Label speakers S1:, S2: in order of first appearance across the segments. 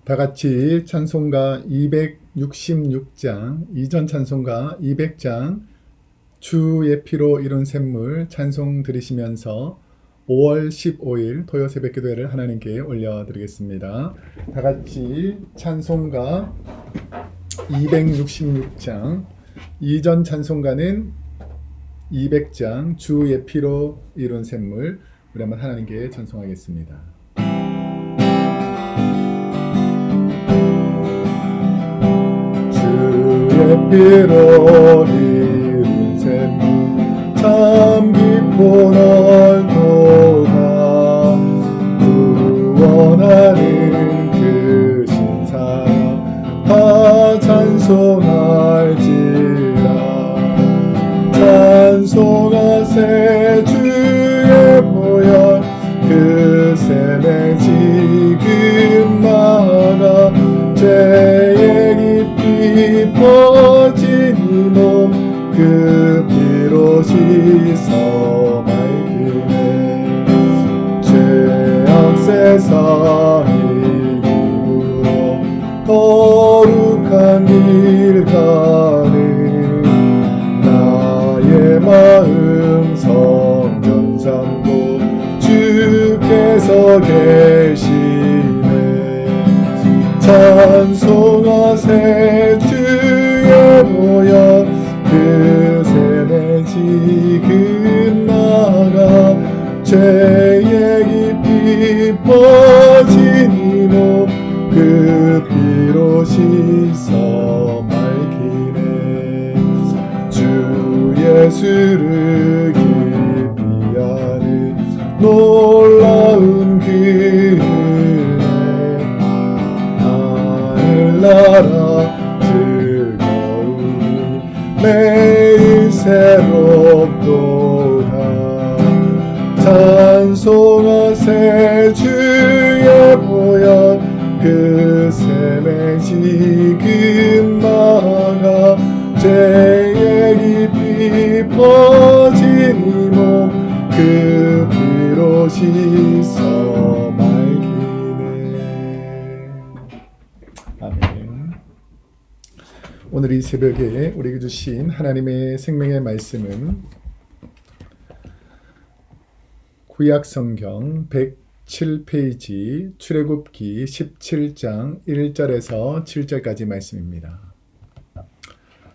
S1: 다 같이 찬송가 266장, 이전 찬송가 200장, 주의 피로 이룬 샘물 찬송 들으시면서 5월 15일 토요 새벽 기도회를 하나님께 올려드리겠습니다. 다 같이 찬송가 266장, 이전 찬송가는 200장, 주의 피로 이룬 샘물, 우리 한번 하나님께 찬송하겠습니다. 주의 피로 이룬 샘물 참 깊고 넓도다. 구원하는 그 신사랑 다 찬송할지라. 찬송하세 주의 보혈 그 샘에 지금 나가 죄의 깊이 퍼진 이 몸 그 피로 씻어 맑히네. 죄악 세상이 기울어 거룩한 길 가는 나의 마음 성전 삼고 주께서 계시네. 찬송하세 주의 보혈 그 샘에 지금 나가 죄의 깊이 퍼진 이 몸 그 피로 씻어 맑히네. 주 예수를 깊이 아는 놀라운 그 하늘나라 즐거움이 매일 새롭도다. 찬송하세 주의 보혈 그 샘에 지금 나가 죄의 깊이 퍼진 이 몸 그 피로 씻어 맑히네. 아멘. 오늘 이 새벽에 우리에게 주신 하나님의 생명의 말씀은 구약성경 107페이지 출애굽기 17장 1절에서 7절까지 말씀입니다.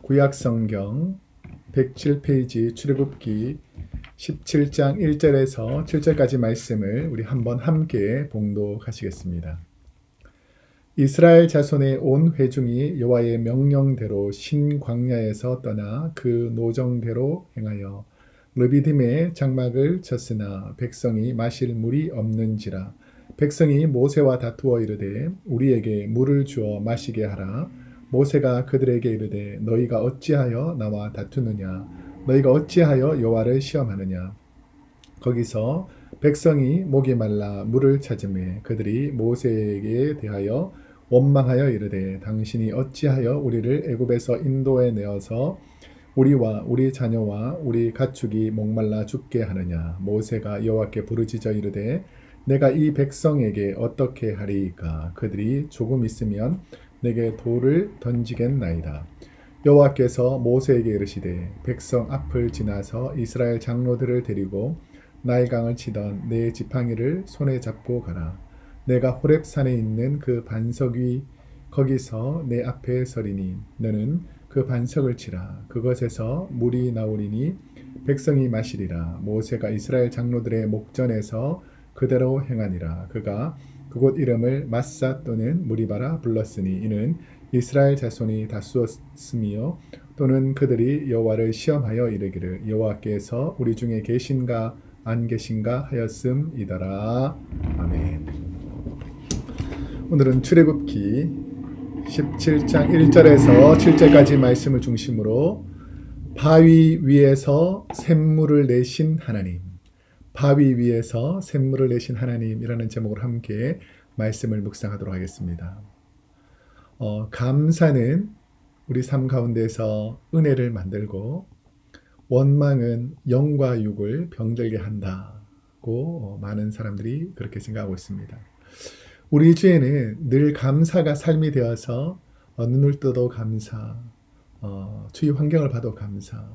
S1: 구약성경 107페이지 출애굽기 17장 1절에서 7절까지 말씀을 우리 한번 함께 봉독하시겠습니다. 이스라엘 자손의 온 회중이 여호와의 명령대로 신광야에서 떠나 그 노정대로 행하여 르비딤의 장막을 쳤으나 백성이 마실 물이 없는지라. 백성이 모세와 다투어 이르되 우리에게 물을 주어 마시게 하라. 모세가 그들에게 이르되 너희가 어찌하여 나와 다투느냐. 너희가 어찌하여 여호와를 시험하느냐. 거기서 백성이 목이 말라 물을 찾으매 그들이 모세에게 대하여 원망하여 이르되 당신이 어찌하여 우리를 애굽에서 인도해 내어서 우리와 우리 자녀와 우리 가축이 목말라 죽게 하느냐. 모세가 여호와께 부르짖어 이르되 내가 이 백성에게 어떻게 하리이까. 그들이 조금 있으면 내게 돌을 던지겠나이다. 여호와께서 모세에게 이르시되 백성 앞을 지나서 이스라엘 장로들을 데리고 나일강을 치던 내 지팡이를 손에 잡고 가라. 내가 호렙산에 있는 그 반석 위 거기서 내 앞에 서리니 너는 그 반석을 치라. 그것에서 물이 나오리니 백성이 마시리라. 모세가 이스라엘 장로들의 목전에서 그대로 행하니라. 그가 그곳 이름을 마사 또는 무리바라 불렀으니 이는 이스라엘 자손이 다투었으며 또는 그들이 여호와를 시험하여 이르기를 여호와께서 우리 중에 계신가 안 계신가 하였음이더라. 아멘. 오늘은 출애굽기 17장 1절에서 7절까지 말씀을 중심으로 바위 위에서 샘물을 내신 하나님, 바위 위에서 샘물을 내신 하나님이라는 제목으로 함께 말씀을 묵상하도록 하겠습니다. 감사는 우리 삶 가운데서 은혜를 만들고 원망은 영과 육을 병들게 한다고 많은 사람들이 그렇게 생각하고 있습니다. 우리 주에는 늘 감사가 삶이 되어서 눈을 떠도 감사, 주위 환경을 봐도 감사,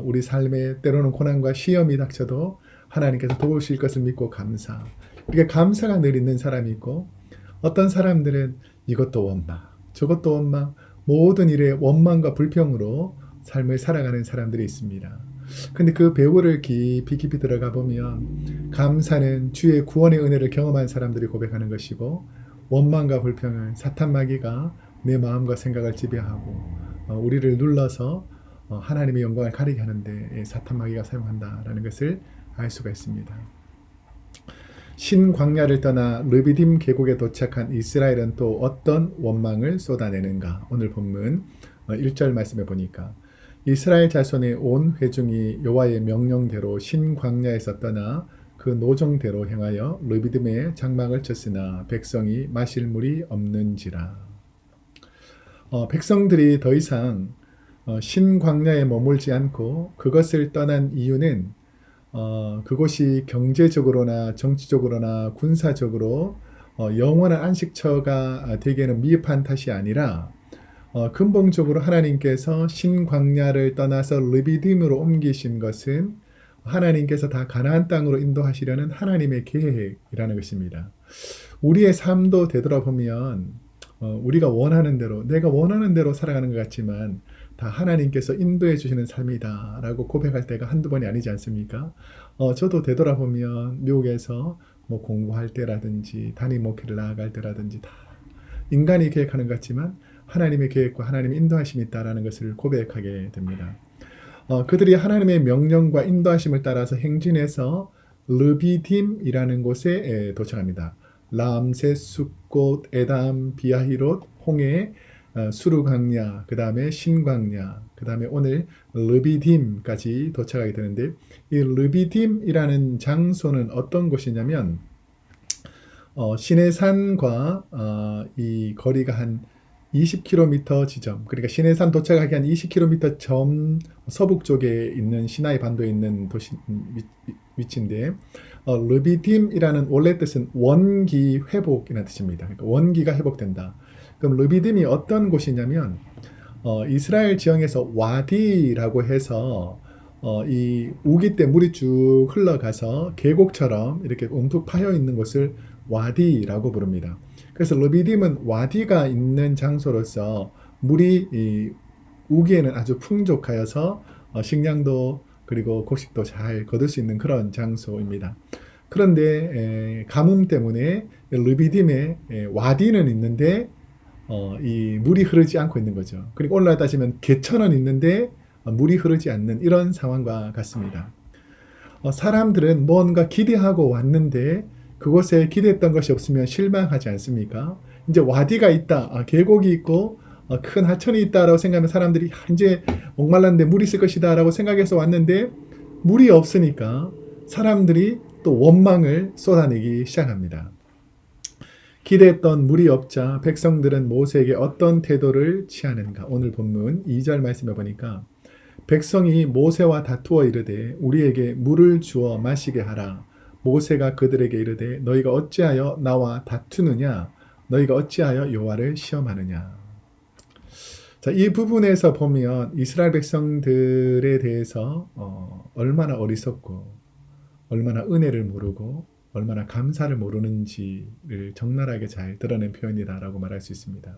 S1: 우리 삶에 때로는 고난과 시험이 닥쳐도 하나님께서 도우실 것을 믿고 감사. 이렇게 감사가 늘 있는 사람이 있고, 어떤 사람들은 이것도 원망, 저것도 원망, 모든 일에 원망과 불평으로 삶을 살아가는 사람들이 있습니다. 근데 그 배후를 깊이 들어가 보면 감사는 주의 구원의 은혜를 경험한 사람들이 고백하는 것이고, 원망과 불평은 사탄 마귀가 내 마음과 생각을 지배하고 우리를 눌러서 하나님의 영광을 가리게 하는데 사탄 마귀가 사용한다라는 것을 알 수가 있습니다. 신광야를 떠나 르비딤 계곡에 도착한 이스라엘은 또 어떤 원망을 쏟아내는가? 오늘 본문 1절 말씀에 보니까 이스라엘 자손의 온 회중이 여호와의 명령대로 신광야에서 떠나 그 노정대로 행하여 르비딤에 장막을 쳤으나 백성이 마실 물이 없는지라. 백성들이 더 이상 신광야에 머물지 않고 그것을 떠난 이유는 그곳이 경제적으로나 정치적으로나 군사적으로 영원한 안식처가 되기에는 미흡한 탓이 아니라 근본적으로 하나님께서 신광야를 떠나서 르비딤으로 옮기신 것은 하나님께서 다 가나안 땅으로 인도하시려는 하나님의 계획이라는 것입니다. 우리의 삶도 되돌아보면 우리가 원하는 대로, 내가 원하는 대로 살아가는 것 같지만 다 하나님께서 인도해 주시는 삶이다 라고 고백할 때가 한두 번이 아니지 않습니까? 저도 되돌아보면 미국에서 뭐 공부할 때라든지 단임 목회를 나아갈 때라든지 다 인간이 계획하는 것 같지만 하나님의 계획과 하나님의 인도하심이 있다라는 것을 고백하게 됩니다. 그들이 하나님의 명령과 인도하심을 따라서 행진해서 르비딤이라는 곳에 도착합니다. 람세, 숫꽃, 에담, 비아히롯, 홍해, 수르광야, 그 다음에 신광야, 그 다음에 오늘 르비딤까지 도착하게 되는데, 이 르비딤이라는 장소는 어떤 곳이냐면 시내산과 이 거리가 한 20km 지점, 그러니까 시내산 도착하기 한 20km 점 서북 쪽에 있는 시나이 반도에 있는 도시 위치인데, 르비딤이라는 원래 뜻은 원기 회복이라는 뜻입니다. 그러니까 원기가 회복된다. 그럼 르비딤이 어떤 곳이냐면 이스라엘 지형에서 와디라고 해서 이 우기 때 물이 쭉 흘러가서 계곡처럼 이렇게 움푹 파여 있는 곳을 와디라고 부릅니다. 그래서 르비딤은 와디가 있는 장소로서 물이 이 우기에는 아주 풍족하여서 식량도 그리고 곡식도 잘 거둘 수 있는 그런 장소입니다. 그런데 가뭄 때문에 르비딤에 와디는 있는데 이 물이 흐르지 않고 있는 거죠. 그리고 올라가 따지면 개천은 있는데 물이 흐르지 않는 이런 상황과 같습니다. 사람들은 뭔가 기대하고 왔는데 그곳에 기대했던 것이 없으면 실망하지 않습니까? 이제 와디가 있다, 계곡이 있고 큰 하천이 있다라고 생각하면 사람들이 이제 목말랐는데 물이 있을 것이다 라고 생각해서 왔는데 물이 없으니까 사람들이 또 원망을 쏟아내기 시작합니다. 기대했던 물이 없자 백성들은 모세에게 어떤 태도를 취하는가? 오늘 본문 2절 말씀에 보니까 백성이 모세와 다투어 이르되 우리에게 물을 주어 마시게 하라. 모세가 그들에게 이르되 너희가 어찌하여 나와 다투느냐? 너희가 어찌하여 여호와를 시험하느냐? 자, 이 부분에서 보면 이스라엘 백성들에 대해서 얼마나 어리석고 얼마나 은혜를 모르고 얼마나 감사를 모르는지를 적나라하게 잘 드러낸 표현이다라고 말할 수 있습니다.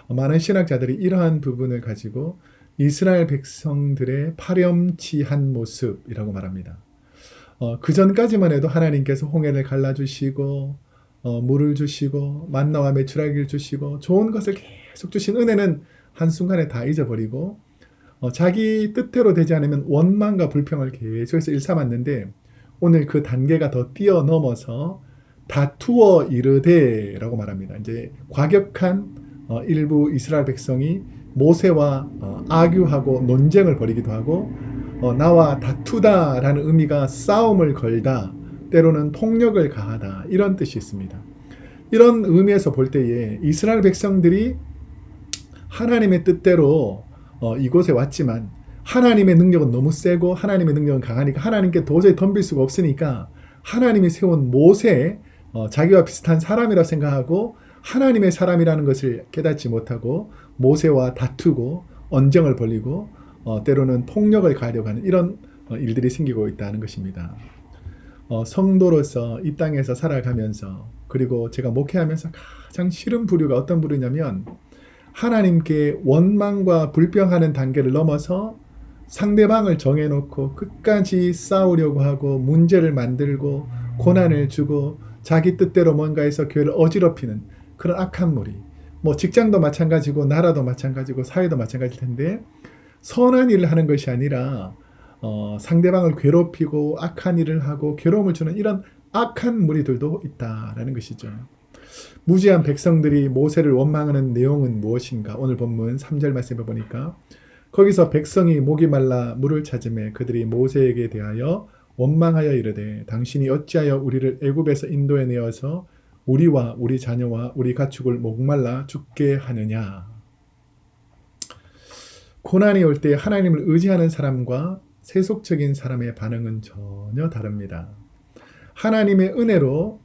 S1: 많은 신학자들이 이러한 부분을 가지고 이스라엘 백성들의 파렴치한 모습이라고 말합니다. 그 전까지만 해도 하나님께서 홍해를 갈라주시고 물을 주시고 만나와 메추라기를 주시고 좋은 것을 계속 주신 은혜는 한순간에 다 잊어버리고 자기 뜻대로 되지 않으면 원망과 불평을 계속해서 일삼았는데 오늘 그 단계가 더 뛰어넘어서 다투어 이르되 라고 말합니다. 이제 과격한 일부 이스라엘 백성이 모세와 아규하고 논쟁을 벌이기도 하고 나와 다투다 라는 의미가 싸움을 걸다, 때로는 폭력을 가하다 이런 뜻이 있습니다. 이런 의미에서 볼 때에 이스라엘 백성들이 하나님의 뜻대로 이곳에 왔지만 하나님의 능력은 너무 세고 하나님의 능력은 강하니까 하나님께 도저히 덤빌 수가 없으니까 하나님이 세운 모세, 자기와 비슷한 사람이라 생각하고 하나님의 사람이라는 것을 깨닫지 못하고 모세와 다투고 언쟁을 벌이고 때로는 폭력을 가하려고 하는 이런 일들이 생기고 있다는 것입니다. 성도로서 이 땅에서 살아가면서 그리고 제가 목회하면서 가장 싫은 부류가 어떤 부류냐면 하나님께 원망과 불평하는 단계를 넘어서 상대방을 정해놓고 끝까지 싸우려고 하고 문제를 만들고 고난을 주고 자기 뜻대로 뭔가 해서 교회를 어지럽히는 그런 악한 무리. 뭐 직장도 마찬가지고 나라도 마찬가지고 사회도 마찬가지일 텐데 선한 일을 하는 것이 아니라 상대방을 괴롭히고 악한 일을 하고 괴로움을 주는 이런 악한 무리들도 있다라는 것이죠. 무지한 백성들이 모세를 원망하는 내용은 무엇인가? 오늘 본문 3절 말씀을 보니까 거기서 백성이 목이 말라 물을 찾으매 그들이 모세에게 대하여 원망하여 이르되 당신이 어찌하여 우리를 애굽에서 인도해 내어서 우리와 우리 자녀와 우리 가축을 목말라 죽게 하느냐. 고난이 올 때 하나님을 의지하는 사람과 세속적인 사람의 반응은 전혀 다릅니다. 하나님의 은혜로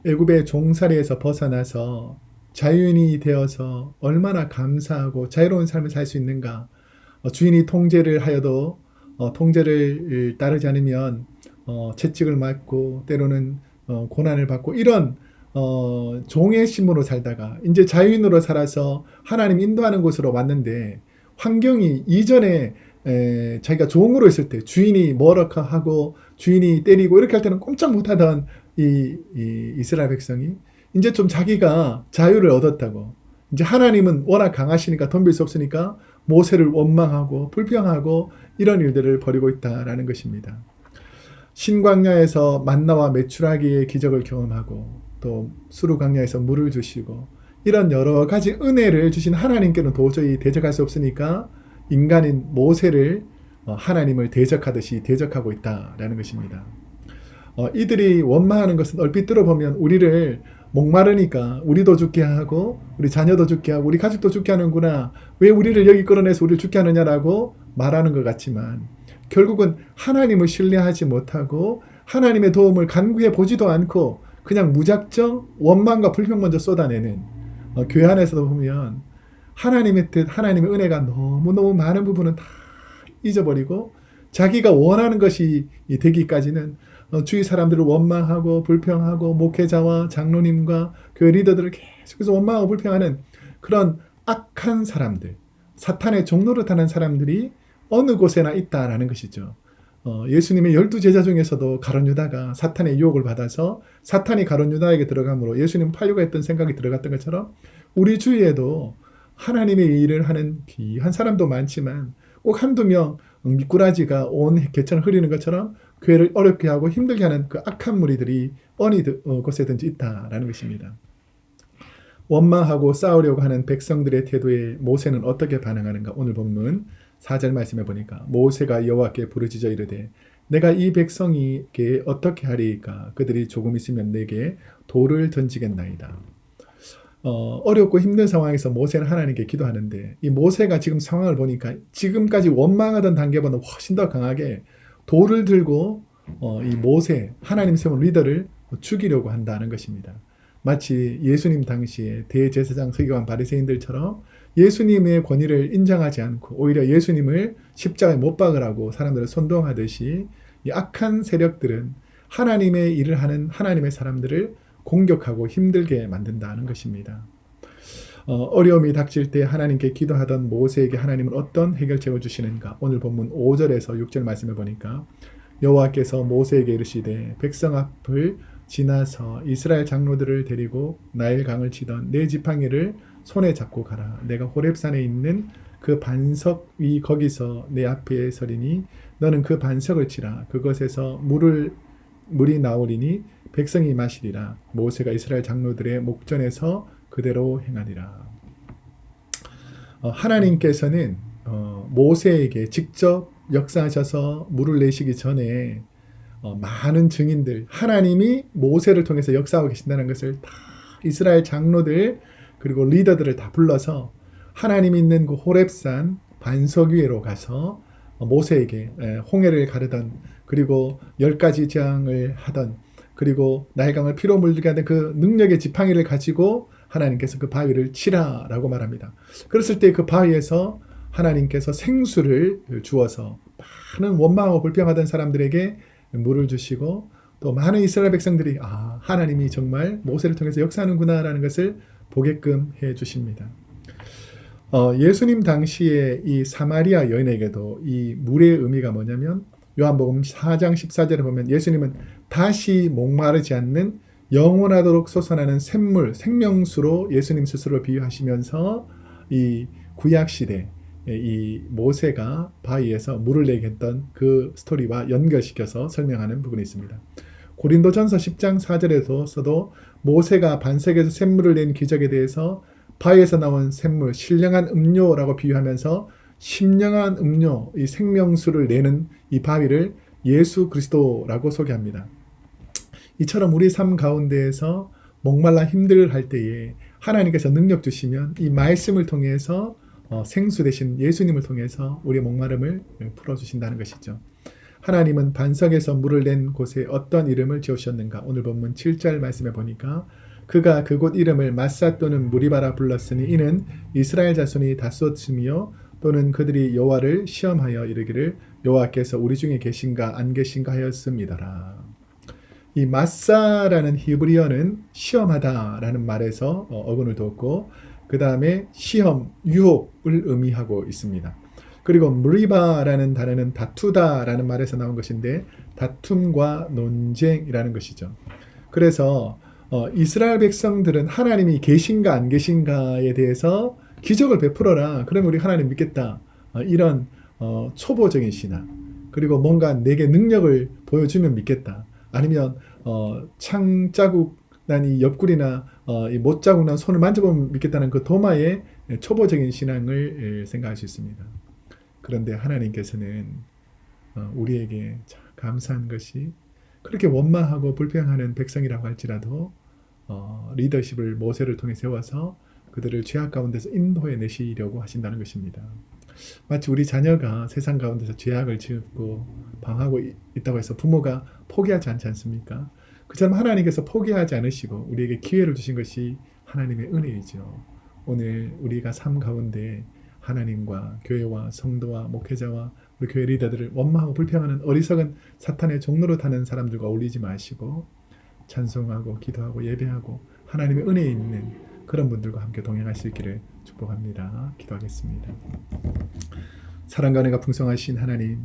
S1: 애굽의 종살이에서 벗어나서 자유인이 되어서 얼마나 감사하고 자유로운 삶을 살 수 있는가. 주인이 통제를 하여도 통제를 따르지 않으면 채찍을 맞고 때로는 고난을 받고 이런 종의 심으로 살다가 이제 자유인으로 살아서 하나님 인도하는 곳으로 왔는데 환경이 이전에 자기가 종으로 있을 때 주인이 뭐라카 하고 주인이 때리고 이렇게 할 때는 꼼짝 못하던 이 이스라엘 백성이 이제 좀 자기가 자유를 얻었다고 이제 하나님은 워낙 강하시니까 덤빌 수 없으니까 모세를 원망하고 불평하고 이런 일들을 벌이고 있다라는 것입니다. 신광야에서 만나와 메추라기의 기적을 경험하고 또 수르 광야에서 물을 주시고 이런 여러 가지 은혜를 주신 하나님께는 도저히 대적할 수 없으니까 인간인 모세를 하나님을 대적하듯이 대적하고 있다라는 것입니다. 이들이 원망하는 것은 얼핏 들어보면 우리를 목마르니까 우리도 죽게 하고 우리 자녀도 죽게 하고 우리 가족도 죽게 하는구나. 왜 우리를 여기 끌어내서 우리를 죽게 하느냐라고 말하는 것 같지만 결국은 하나님을 신뢰하지 못하고 하나님의 도움을 간구해 보지도 않고 그냥 무작정 원망과 불평 먼저 쏟아내는 교회 안에서도 보면 하나님의 뜻, 하나님의 은혜가 너무너무 많은 부분은 다 잊어버리고 자기가 원하는 것이 되기까지는 주위 사람들을 원망하고 불평하고 목회자와 장로님과 교회 리더들을 계속해서 원망하고 불평하는 그런 악한 사람들, 사탄의 종노릇하는 사람들이 어느 곳에나 있다라는 것이죠. 예수님의 12제자 중에서도 가룟 유다가 사탄의 유혹을 받아서 사탄이 가룟 유다에게 들어감으로 예수님 팔려고 했던 생각이 들어갔던 것처럼 우리 주위에도 하나님의 일을 하는 귀한 사람도 많지만 꼭 한두 명 미꾸라지가 온 개천을 흐리는 것처럼 교회를 어렵게 하고 힘들게 하는 그 악한 무리들이 어느 곳에든지 있다라는 것입니다. 원망하고 싸우려고 하는 백성들의 태도에 모세는 어떻게 반응하는가? 오늘 본문 4절 말씀해 보니까 모세가 여호와께 부르짖어 이르되 내가 이 백성에게 어떻게 하리이까? 그들이 조금 있으면 내게 돌을 던지겠나이다. 어렵고 힘든 상황에서 모세는 하나님께 기도하는데 이 모세가 지금 상황을 보니까 지금까지 원망하던 단계보다 훨씬 더 강하게 돌을 들고 이 모세, 하나님 세운 리더를 죽이려고 한다는 것입니다. 마치 예수님 당시에 대제사장 서기관 바리새인들처럼 예수님의 권위를 인정하지 않고 오히려 예수님을 십자가에 못 박으라고 사람들을 선동하듯이 이 악한 세력들은 하나님의 일을 하는 하나님의 사람들을 공격하고 힘들게 만든다는 것입니다. 어려움이 닥칠 때 하나님께 기도하던 모세에게 하나님은 어떤 해결책을 주시는가? 오늘 본문 5절에서 6절 말씀을 보니까 여호와께서 모세에게 이르시되 백성 앞을 지나서 이스라엘 장로들을 데리고 나일 강을 치던 네 지팡이를 손에 잡고 가라. 내가 호렙산에 있는 그 반석 위 거기서 내 앞에 서리니 너는 그 반석을 치라. 그것에서 물이 나오리니 백성이 마시리라. 모세가 이스라엘 장로들의 목전에서 그대로 행하리라. 하나님께서는 모세에게 직접 역사하셔서 물을 내시기 전에 많은 증인들, 하나님이 모세를 통해서 역사하고 계신다는 것을 다 이스라엘 장로들 그리고 리더들을 다 불러서 하나님이 있는 그 호렙산 반석 위로 가서 모세에게 홍해를 가르던 그리고 10가지 재앙을 하던 그리고 나일강을 피로 물들게 하는 그 능력의 지팡이를 가지고 하나님께서 그 바위를 치라라고 말합니다. 그랬을 때 그 바위에서 하나님께서 생수를 주어서 많은 원망하고 불평하던 사람들에게 물을 주시고 또 많은 이스라엘 백성들이 하나님이 정말 모세를 통해서 역사하는구나라는 것을 보게끔 해 주십니다. 예수님 당시에 이 사마리아 여인에게도 이 물의 의미가 뭐냐면 요한복음 4장 14절에 보면 예수님은 다시 목마르지 않는 영원하도록 솟아나는 샘물, 생명수로 예수님 스스로 비유하시면서 이 구약시대 이 모세가 바위에서 물을 내게 했던 그 스토리와 연결시켜서 설명하는 부분이 있습니다. 고린도전서 10장 4절에서도 모세가 반석에서 샘물을 낸 기적에 대해서 바위에서 나온 샘물, 신령한 음료라고 비유하면서 신령한 음료, 이 생명수를 내는 이 바위를 예수 그리스도라고 소개합니다. 이처럼 우리 삶 가운데에서 목말라 힘들할 때에 하나님께서 능력 주시면 이 말씀을 통해서 생수 되신 예수님을 통해서 우리의 목마름을 풀어주신다는 것이죠. 하나님은 반석에서 물을 낸 곳에 어떤 이름을 지으셨는가? 오늘 본문 7절 말씀에 보니까 그가 그곳 이름을 마사 또는 무리바라 불렀으니 이는 이스라엘 자손이 다투었으며 또는 그들이 여호와를 시험하여 이르기를 여호와께서 우리 중에 계신가 안 계신가 하였습니다라. 이 마사라는 히브리어는 시험하다라는 말에서 어근을 뒀고 그 다음에 시험, 유혹을 의미하고 있습니다. 그리고 무리바라는 단어는 다투다라는 말에서 나온 것인데 다툼과 논쟁이라는 것이죠. 그래서 이스라엘 백성들은 하나님이 계신가 안 계신가에 대해서 기적을 베풀어라. 그러면 우리 하나님 믿겠다. 이런 초보적인 신앙. 그리고 뭔가 내게 능력을 보여주면 믿겠다. 아니면 창자국 난 이 옆구리나 이 못자국 난 손을 만져보면 믿겠다는 그 도마의 초보적인 신앙을 생각할 수 있습니다. 그런데 하나님께서는 우리에게 감사한 것이 그렇게 원망하고 불평하는 백성이라고 할지라도 리더십을 모세를 통해 세워서 그들을 죄악 가운데서 인도해 내시려고 하신다는 것입니다. 마치 우리 자녀가 세상 가운데서 죄악을 짓고 방하고 있다고 해서 부모가 포기하지 않지 않습니까? 그처럼 하나님께서 포기하지 않으시고 우리에게 기회를 주신 것이 하나님의 은혜이죠. 오늘 우리가 삶 가운데 하나님과 교회와 성도와 목회자와 우리 교회 리더들을 원망하고 불평하는 어리석은 사탄의 종로로 타는 사람들과 어울리지 마시고 찬송하고 기도하고 예배하고 하나님의 은혜에 있는 그런 분들과 함께 동행할 수 있기를 축복합니다. 기도하겠습니다. 사랑과 은혜가 풍성하신 하나님,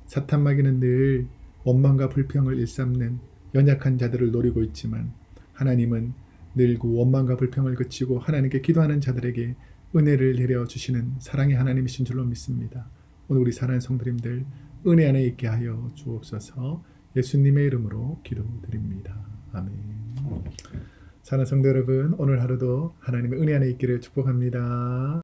S1: 사탄 마귀는 늘 원망과 불평을 일삼는 연약한 자들을 노리고 있지만 하나님은 늘 그 원망과 불평을 그치고 하나님께 기도하는 자들에게 은혜를 내려주시는 사랑의 하나님이신 줄로 믿습니다. 오늘 우리 사랑하는 성도님들 은혜 안에 있게 하여 주옵소서. 예수님의 이름으로 기도드립니다. 아멘. 사랑하는 성도 여러분, 오늘 하루도 하나님의 은혜 안에 있기를 축복합니다.